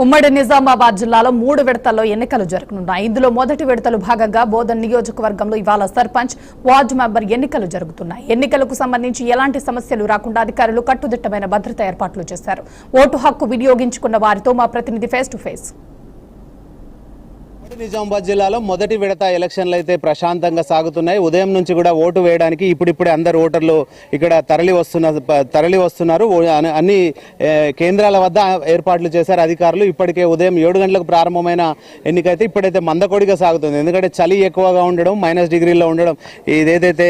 ఉమ్మడి నిజామాబాద్ జిల్లాలో 3 విడతల్లో ఎన్నికలు జరగనున్నాయి. ఇందులో మొదటి విడతలో భాగంగా బోధన్ నియోజకవర్గంలో ఇవాళ సర్పంచ్, వార్డు మెంబర్ ఎన్నికలు జరుగుతున్నాయి. ఎన్నికలకు సంబంధించి ఎలాంటి సమస్యలు రాకుండా అధికారులు కట్టుదిట్టమైన భద్రతా ఏర్పాట్లు చేశారు. ఓటు హక్కు వినియోగించుకున్న వారితో మా ప్రతినిధి ఫేస్ టు ఫేస్. నిజామాబాద్ జిల్లాలో మొదటి విడత ఎలక్షన్లు అయితే ప్రశాంతంగా సాగుతున్నాయి. ఉదయం నుంచి కూడా ఓటు వేయడానికి ఇప్పుడిప్పుడే అందరు ఓటర్లు ఇక్కడ తరలి వస్తున్నారు. అన్ని కేంద్రాల వద్ద ఏర్పాట్లు చేశారు అధికారులు. ఇప్పటికే ఉదయం 7 గంటలకు ప్రారంభమైన ఎన్నికైతే ఇప్పుడైతే మందకొడిగా సాగుతుంది. ఎందుకంటే చలి ఎక్కువగా ఉండడం, -డిగ్రీలో ఉండడం, ఇదేదైతే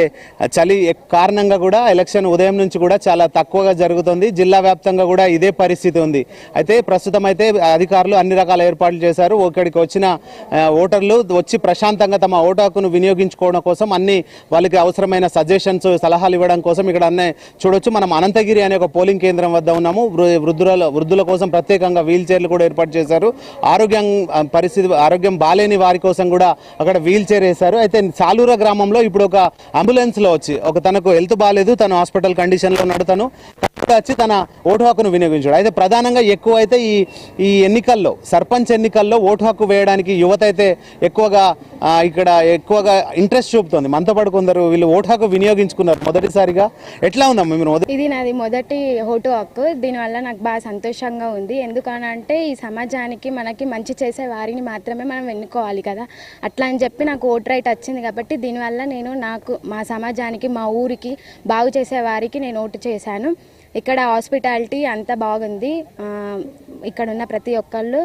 చలి కారణంగా కూడా ఎలక్షన్ ఉదయం నుంచి కూడా చాలా తక్కువగా జరుగుతుంది. జిల్లా వ్యాప్తంగా కూడా ఇదే పరిస్థితి ఉంది. అయితే ప్రస్తుతం అయితే అధికారులు అన్ని రకాల ఏర్పాట్లు చేశారు. ఇక్కడికి వచ్చిన ఓటర్లు వచ్చి ప్రశాంతంగా తమ ఓటు హక్కును వినియోగించుకోవడం కోసం అన్ని వాళ్ళకి అవసరమైన సజెషన్స్, సలహాలు ఇవ్వడం కోసం ఇక్కడ అన్నీ చూడొచ్చు. మనం అనంతగిరి అనే ఒక పోలింగ్ కేంద్రం వద్ద ఉన్నాము. వృద్ధుల కోసం ప్రత్యేకంగా వీల్ చైర్లు కూడా ఏర్పాటు చేశారు. ఆరోగ్యం బాలేని వారి కోసం కూడా అక్కడ వీల్ చైర్ వేశారు. అయితే సాలూర గ్రామంలో ఇప్పుడు ఒక అంబులెన్స్లో వచ్చి తనకు హెల్త్ బాగాలేదు, తను హాస్పిటల్ కండిషన్లో ఉన్నాడు, తను వచ్చి తన ఓటు హక్కును వినియోగించాడు. అయితే ప్రధానంగా ఎక్కువ అయితే ఈ ఎన్నికల్లో, సర్పంచ్ ఎన్నికల్లో ఓటు హక్కు వేయడానికి యువత అయితే ఎక్కువగా ఇంట్రెస్ట్ చూపుతోంది. మనతో పాటు కొందరు వీళ్ళు ఓటు హక్కు వినియోగించుకున్నారు మొదటిసారిగా. ఎట్లా ఉందమ్మా మీరు? ఇది నాది మొదటి ఓటు హక్కు. దీనివల్ల నాకు బాగా సంతోషంగా ఉంది. ఎందుకనంటే ఈ సమాజానికి మనకి మంచి చేసే వారిని మాత్రమే మనం ఎన్నుకోవాలి కదా. అట్లా అని చెప్పి నాకు ఓటు రైట్ వచ్చింది కాబట్టి దీనివల్ల నేను మా సమాజానికి, మా ఊరికి బాగు చేసే వారికి నేను ఓటు చేశాను. ఇక్కడ హాస్పిటాలిటీ అంతా బాగుంది. ఇక్కడ ఉన్న ప్రతి ఒక్కళ్ళు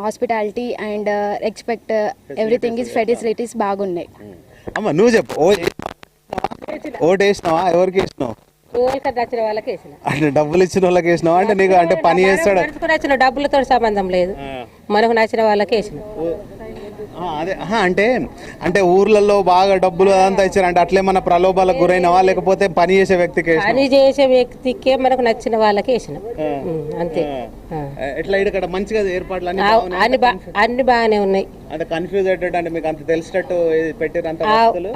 hospitality and expect everything is facilities బాగున్నాయి. అమ్మ నువ్వు చెప్పు, ఓటు వేసినావా? ఎవరికి వేసినావు? నచ్చిన వాళ్ళకి వేసిన. అంటే డబ్బులు ఇచ్చిన వాళ్ళకి వేసినావా? అంటే నీకు అంటే పని చేస్తాడు, నచ్చిన డబ్బులతో సంబంధం లేదు, మనకు నచ్చిన వాళ్ళకి వేసిన. అదే అంటే ఊర్లలో బాగా డబ్బులు అదంతా ఇచ్చారు అంటే అట్లేమన్నా ప్రలోభాలకు గురైనవా, లేకపోతే పని చేసే వ్యక్తికే మనకు నచ్చిన వాళ్ళకి వేసిన అంతే. ఎట్లా ఇక్కడ మంచిగా ఏర్పాట్లు అన్ని బాగానే ఉన్నాయి. అంటే కన్ఫ్యూజ్ అయ్యేటట్టు, అంటే మీకు అంత తెలిసేటట్టు పెట్టారు,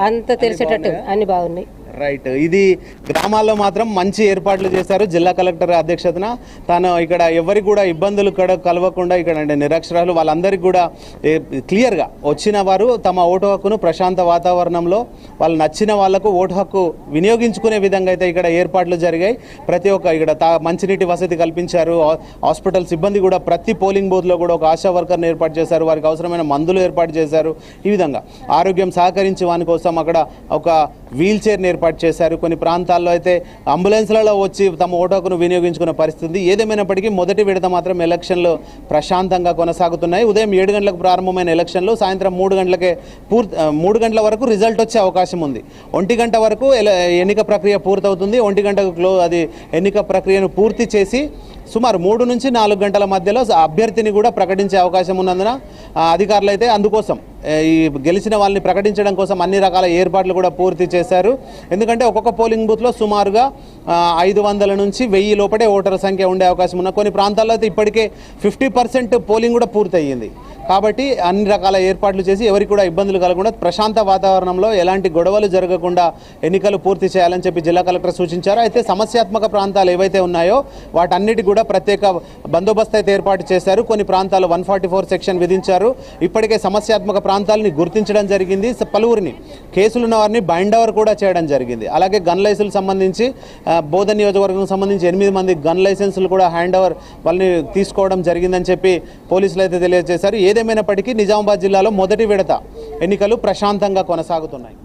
అంత తెలిసేటట్టు అన్ని బాగున్నాయి. రైట్. ఇది గ్రామాల్లో మాత్రం మంచి ఏర్పాట్లు చేశారు. జిల్లా కలెక్టర్ అధ్యక్షతన తాను ఇక్కడ ఎవరికి కూడా ఇబ్బందులు కలవకుండా ఇక్కడ అంటే నిరక్షరాలు వాళ్ళందరికీ కూడా క్లియర్గా వచ్చిన వారు తమ ఓటు హక్కును ప్రశాంత వాతావరణంలో వాళ్ళు నచ్చిన వాళ్లకు ఓటు హక్కు వినియోగించుకునే విధంగా అయితే ఇక్కడ ఏర్పాట్లు జరిగాయి. ప్రతి ఒక్క ఇక్కడ మంచినీటి వసతి కల్పించారు. హాస్పిటల్ సిబ్బంది కూడా ప్రతి పోలింగ్ బూత్లో కూడా ఒక ఆశా వర్కర్ని ఏర్పాటు చేశారు. వారికి అవసరమైన మందులు ఏర్పాటు చేశారు. ఈ విధంగా ఆరోగ్యం సహకరించి వాని కోసం అక్కడ ఒక వీల్ చైర్ని ఏర్పాటు చేశారు. కొన్ని ప్రాంతాల్లో అయితే అంబులెన్స్లలో వచ్చి తమ ఓటు హక్కును వినియోగించుకున్న పరిస్థితి. ఏదేమైనప్పటికీ మొదటి విడత మాత్రం ఎలక్షన్లు ప్రశాంతంగా కొనసాగుతున్నాయి. ఉదయం 7 గంటలకు ప్రారంభమైన ఎలక్షన్లు సాయంత్రం 3 గంటల వరకు రిజల్ట్ వచ్చే అవకాశం ఉంది. 1 గంట వరకు ఎన్నిక ప్రక్రియ పూర్తవుతుంది. 1 గంటకు అది ఎన్నిక ప్రక్రియను పూర్తి చేసి సుమారు 3 నుంచి 4 గంటల మధ్యలో అభ్యర్థిని కూడా ప్రకటించే అవకాశం ఉన్నందున అధికారులు అయితే అందుకోసం ఈ గెలిచిన వాళ్ళని ప్రకటించడం కోసం అన్ని రకాల ఏర్పాట్లు కూడా పూర్తి చేశారు. ఎందుకంటే ఒక్కొక్క పోలింగ్ బూత్లో సుమారుగా 500 నుంచి 1000 లోపడే ఓటర్ల సంఖ్య ఉండే అవకాశం ఉన్న కొన్ని ప్రాంతాల్లో అయితే ఇప్పటికే 50% పోలింగ్ కూడా పూర్తయింది. కాబట్టి అన్ని రకాల ఏర్పాట్లు చేసి ఎవరికి కూడా ఇబ్బందులు కలగకుండా ప్రశాంత వాతావరణంలో ఎలాంటి గొడవలు జరగకుండా ఎన్నికలు పూర్తి చేయాలని చెప్పి జిల్లా కలెక్టర్ సూచించారు. అయితే సమస్యాత్మక ప్రాంతాలు ఏవైతే ఉన్నాయో వాటన్నిటి కూడా ప్రత్యేక బందోబస్తు అయితే ఏర్పాటు చేశారు. కొన్ని ప్రాంతాలు 144 సెక్షన్ విధించారు. ఇప్పటికే సమస్యాత్మక ప్రాంతాలని గుర్తించడం జరిగింది. పలువురిని కేసులున్న వారిని బైండ్ ఓవర్ కూడా చేయడం జరిగింది. అలాగే గన్ లైసెన్స్ సంబంధించి బోధన్ నియోజకవర్గం సంబంధించి 8 మంది గన్ లైసెన్సులు కూడా హ్యాండ్ ఓవర్ వాళ్ళని తీసుకోవడం జరిగిందని చెప్పి పోలీసులు అయితే తెలియజేశారు. ఏదేమైనప్పటికీ నిజామాబాద్ జిల్లాలో మొదటి విడత ఎన్నికలు ప్రశాంతంగా కొనసాగుతున్నాయి.